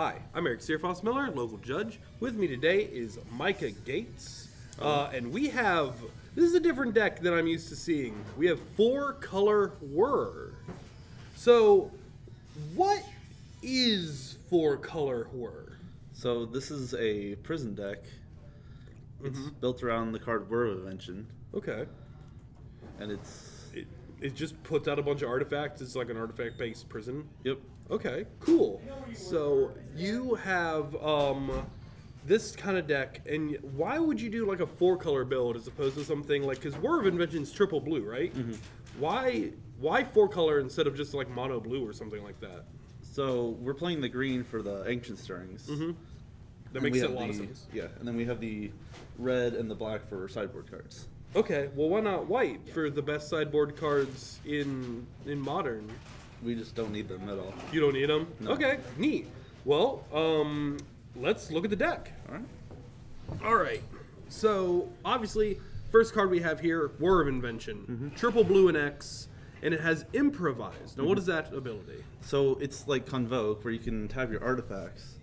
Hi, I'm Eric Searfoss Miller, local judge. With me today is Micah Gates. And we have, this is a different deck than I'm used to seeing. We have 4-color Whir. So, what is 4-color Whir? So this is a prison deck. It's built around the card Whir of Invention. Okay. And It just puts out a bunch of artifacts. It's like an artifact-based prison. Yep. Okay, cool. So you have this kind of deck, and why would you do like a 4-color build as opposed to something like, because Whir of Invention's triple blue, right? Why 4-color instead of just like mono blue or something like that? So we're playing the green for the Ancient Stirrings. That makes a lot of sense. Yeah, and then we have the red and the black for sideboard cards. Okay, well why not white for the best sideboard cards in Modern? We just don't need them at all. You don't need them? No. Okay, neat. Well, let's look at the deck. All right. So, obviously, first card we have here, Whir of Invention. Triple blue and X, and it has Improvise. Now, what is that ability? So it's like Convoke, where you can have your artifacts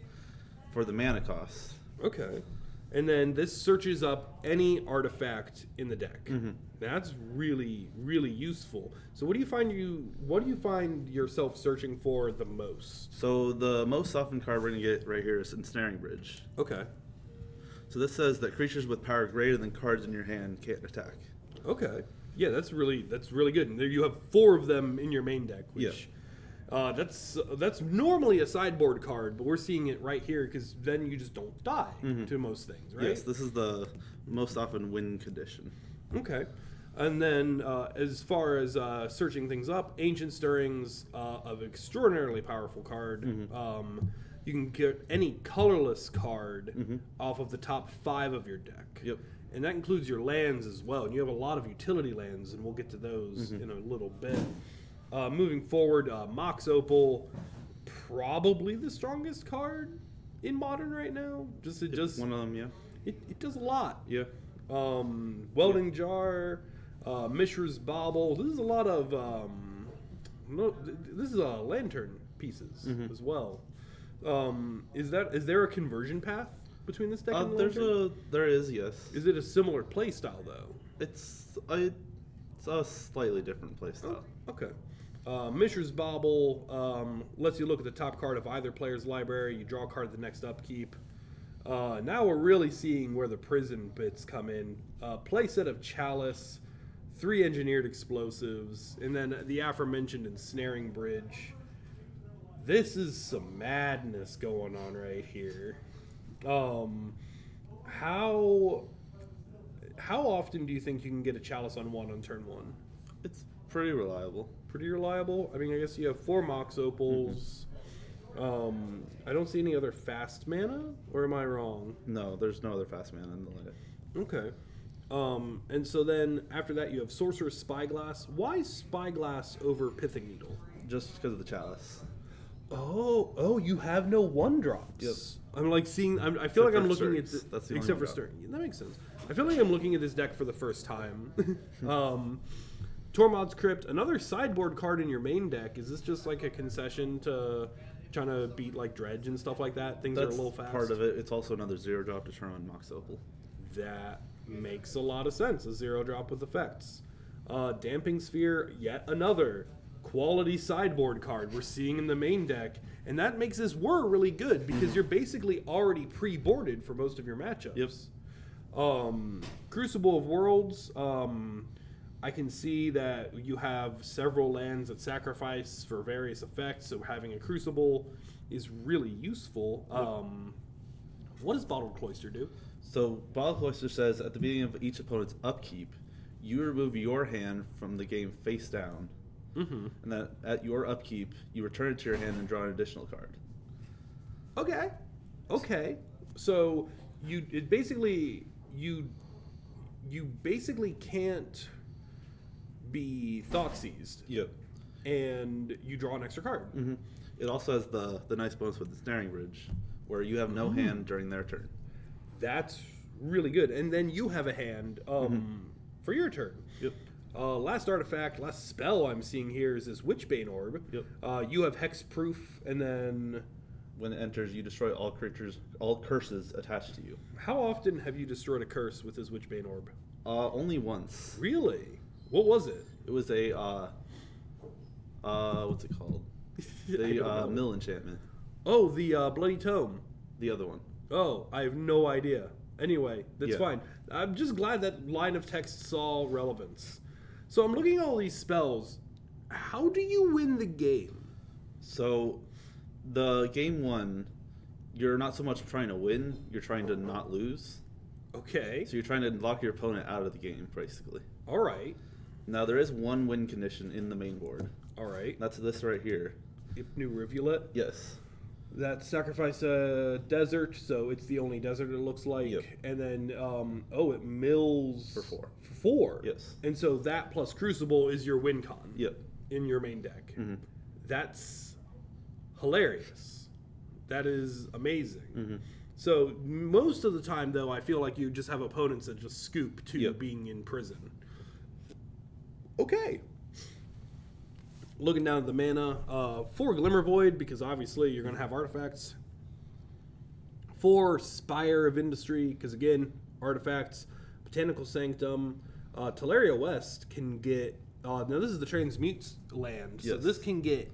for the mana cost. Okay. And then this searches up any artifact in the deck. That's really, really useful. So what do you find yourself searching for the most? So the most often card we're gonna get right here is Ensnaring Bridge. Okay. So this says that creatures with power greater than cards in your hand can't attack. Okay. Yeah, that's really good. And there you have 4 of them in your main deck, which that's normally a sideboard card, but we're seeing it right here because then you just don't die to most things, right? Yes, this is the most often win condition. Okay. And then as far as searching things up, Ancient Stirrings, of extraordinarily powerful card. You can get any colorless card off of the top 5 of your deck. Yep. And that includes your lands as well. And you have a lot of utility lands, and we'll get to those in a little bit. Moving forward, Mox Opal, probably the strongest card in Modern right now. One of them, yeah. It does a lot. Yeah. Welding Jar, Mishra's Bauble. This is a lot of this is lantern pieces as well. Is there a conversion path between this deck and the lantern? There is, yes. Is it a similar play style though? It's a slightly different play style. Okay. Mishra's Bauble lets you look at the top card of either player's library. You draw a card at the next upkeep. Now we're really seeing where the prison bits come in. Playset of Chalice, 3 engineered explosives, and then the aforementioned Ensnaring Bridge. This is some madness going on right here. How often do you think you can get a Chalice on 1 on turn 1? It's pretty reliable. Pretty reliable? I mean, I guess you have 4 Mox Opals. I don't see any other fast mana, or am I wrong? No, there's no other fast mana in the list. Okay. And so then after that you have Sorcerer's Spyglass. Why Spyglass over Pithing Needle? Just because of the Chalice. Oh, you have no 1-drops. Yes. I'm like seeing. I feel like I'm looking at this. That's the except for Stirring. Yeah, that makes sense. I feel like I'm looking at this deck for the first time. Tormod's Crypt, another sideboard card in your main deck. Is this just like a concession to trying to beat like Dredge and stuff like that? Things are a little fast. Part of it. It's also another 0-drop to turn on Mox Opal. That makes a lot of sense. A 0-drop with effects. Damping Sphere, yet another quality sideboard card we're seeing in the main deck, and that makes this Whir really good because you're basically already pre-boarded for most of your matchups. Yep. Crucible of Worlds. I can see that you have several lands that sacrifice for various effects, so having a Crucible is really useful. What does Bottled Cloister do? So Bottled Cloister says at the beginning of each opponent's upkeep, you remove your hand from the game face down, and that at your upkeep, you return it to your hand and draw an additional card. Okay. So you basically can't be thought seized. Yep. And you draw an extra card. It also has the nice bonus with the Ensnaring Bridge, where you have no hand during their turn. That's really good. And then you have a hand for your turn. Yep. Last artifact, last spell I'm seeing here is this Witchbane Orb. Yep. You have Hexproof, and then When it enters, you destroy all curses attached to you. How often have you destroyed a curse with this Witchbane Orb? Only once. Really? What was it? It was a what's it called? The mill enchantment. Oh, the Bloody Tome. The other one. Oh, I have no idea. Anyway, that's Yeah. fine. I'm just glad that line of text saw relevance. So I'm looking at all these spells. How do you win the game? So, the game one, you're not so much trying to win, you're trying to not lose. Okay. So you're trying to lock your opponent out of the game, basically. All right. Now, there is one win condition in the main board. All right. That's this right here. New Rivulet. Yes. That sacrifice a desert, so it's the only desert it looks like. Yep. And then, it mills... For 4. For 4? Yes. And so that plus Crucible is your win con. Yep. In your main deck. Mm-hmm. That's hilarious. That is amazing. Mm-hmm. So most of the time, though, I feel like you just have opponents that just scoop to Yep. being in prison. Okay. Looking down at the mana, 4 Glimmer Void, because obviously you're going to have artifacts. 4 Spire of Industry, because again, artifacts. Botanical Sanctum. Teleria West can get... now this is the Transmute land, so Yes. this can get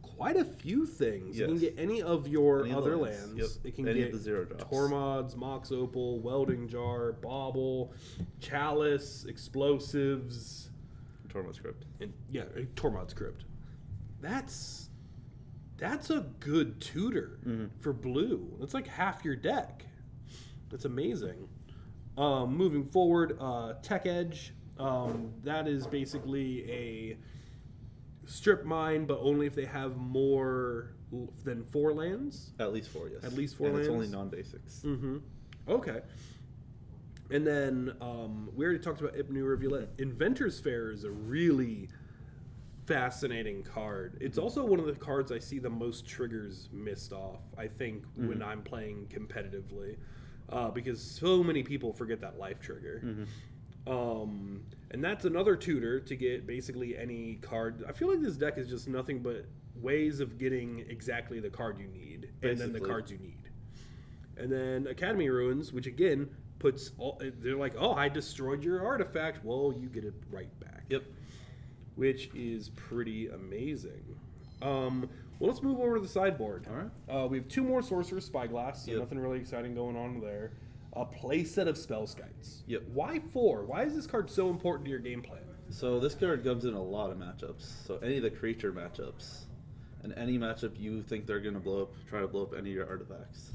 quite a few things. It can Yes. get any of your Any of other the lands. lands. Yep. It can Any get of the 0 drops. Tormods, Mox Opal, Welding Jar, Bauble, Chalice, Explosives, Tormod's Crypt. and Tormod's Crypt. That's a good tutor for blue. That's like half your deck. That's amazing. Moving forward, Tech Edge. That is basically a strip mine, but only if they have more than 4 lands. At least 4, yes. At least 4 and lands? it's only non-basics. Mm-hmm. Okay. And then we already talked about New Rivulet. Inventor's Fair is a really fascinating card. It's also one of the cards I see the most triggers missed off, I think, when I'm playing competitively. Because so many people forget that life trigger. And that's another tutor to get basically any card. I feel like this deck is just nothing but ways of getting exactly the card you need, and then the cards you need. And then Academy Ruins, which again puts all, they're like, oh, I destroyed your artifact. Well, you get it right back. Yep. Which is pretty amazing. Well, let's move over to the sideboard. All right. We have 2 more Sorcerer's Spyglass, so Yep. nothing really exciting going on there. A playset of Spellskites. Yep. Why 4? Why is this card so important to your game plan? So this card comes in a lot of matchups. So any of the creature matchups, and any matchup you think they're going to blow up, try to blow up any of your artifacts.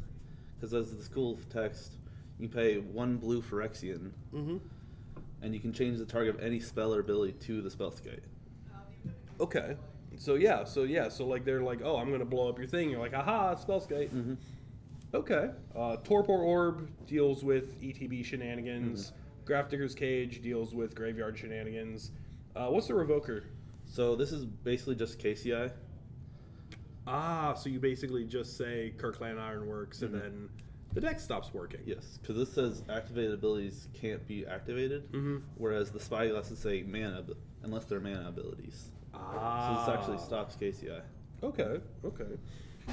Because as the cool text, you pay 1 blue Phyrexian, and you can change the target of any spell or ability to the Spellskite. Okay. So like they're like, oh, I'm gonna blow up your thing. You're like, aha, Spellskite. Okay. Torpor Orb deals with ETB shenanigans. Grafdigger's Cage deals with graveyard shenanigans. What's the Revoker? So this is basically just KCI. Ah, so you basically just say Kirkland Ironworks, and then the deck stops working. Yes, because this says activated abilities can't be activated, whereas the Spyglass would say mana, unless they're mana abilities. Ah. So this actually stops KCI. Okay.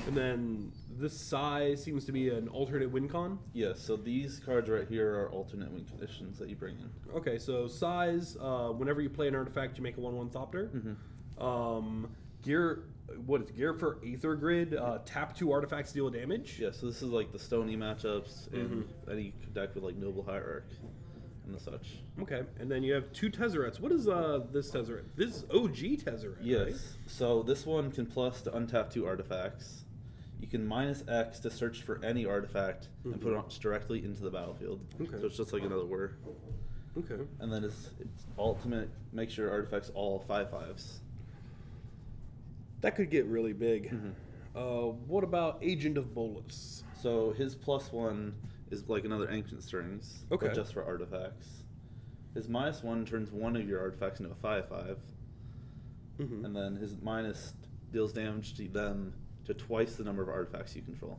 And then this size seems to be an alternate win con. Yes, so these cards right here are alternate win conditions that you bring in. Okay, so size, whenever you play an artifact, you make a 1/1 Thopter. Gear, what is Gear for Aether Grid? Tap 2 artifacts, deal damage. Yeah, so this is like the Stony matchups and any deck with like Noble Hierarch and the such. Okay, and then you have 2 Tezzerets. What is this Tezzeret? This is OG Tezzeret, Yes, right? so this one can plus to untap 2 artifacts. You can -X to search for any artifact and put it directly into the battlefield. Okay. So it's just like another Whir. Okay. And then it's ultimate, make sure artifacts all 5/5s. That could get really big. What about Agent of Bolus? So his +1 is like another Ancient Strings, Okay. but just for artifacts. His -1 turns one of your artifacts into a 5/5, and then his minus deals damage to them to twice the number of artifacts you control.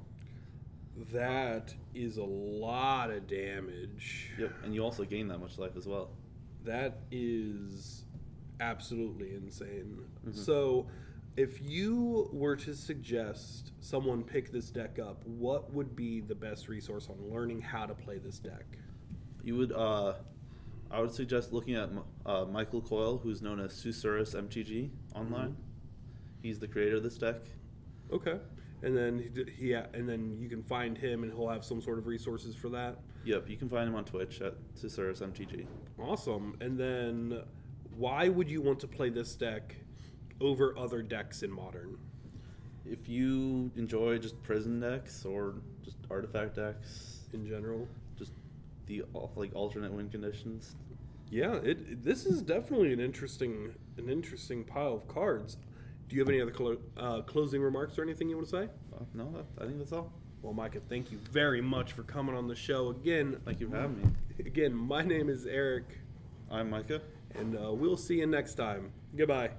That is a lot of damage. Yep, and you also gain that much life as well. That is absolutely insane. So, If you were to suggest someone pick this deck up, what would be the best resource on learning how to play this deck? You would, I would suggest looking at Michael Coyle, who's known as Susurrus MTG online. He's the creator of this deck. Okay, and then and then you can find him, and he'll have some sort of resources for that. Yep, you can find him on Twitch at Susurrus MTG. Awesome. And then, why would you want to play this deck over other decks in Modern? If you enjoy just prison decks or just artifact decks In general? just the like alternate win conditions. Yeah, this is definitely an interesting pile of cards. Do you have any other closing remarks or anything you want to say? No, I think that's all. Well, Micah, thank you very much for coming on the show again. Thank you for having me. Again, my name is Eric, I'm Micah. and we'll see you next time. Goodbye.